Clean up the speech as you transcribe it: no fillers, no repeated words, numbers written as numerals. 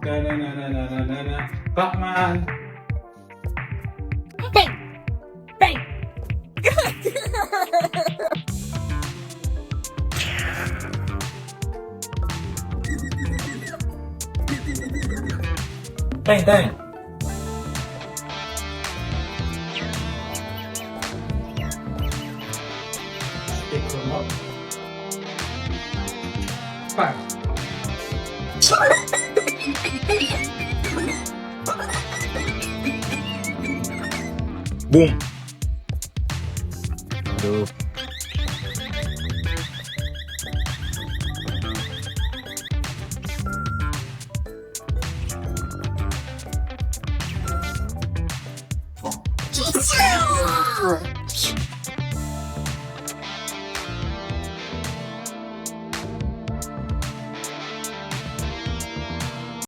Na. Batman. Bang! Bang! Bang bang. Pick them up. Bang. Boom. Aduh.